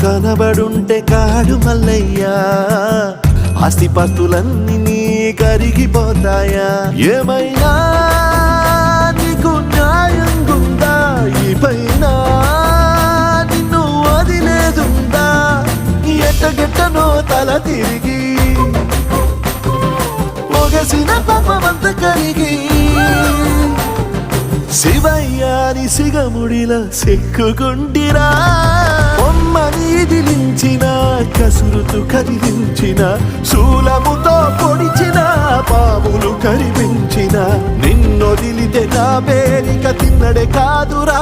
కనబడుంటే కాడు మల్లయ్యా ఆస్తిపాస్తులన్నీ నీ కరిగిపోతాయా ఏమైనా నీకు న్యాయంగుందా ఈ పైన నిన్ను వదిలేదుందా ఎట్టగెట్టనో తల తిరిగి పొగసిన పాపమంత కరిగి శివయ్యాని సిగముడిలా సిక్కుకుంటిరా బొమ్మ నీదిలించిన కసురుతూ కదిలించిన శూలముతో పొడిచిన పాములు కరిపించిన నిన్నొదిలితే నా పేరిక తిన్నడే కాదురా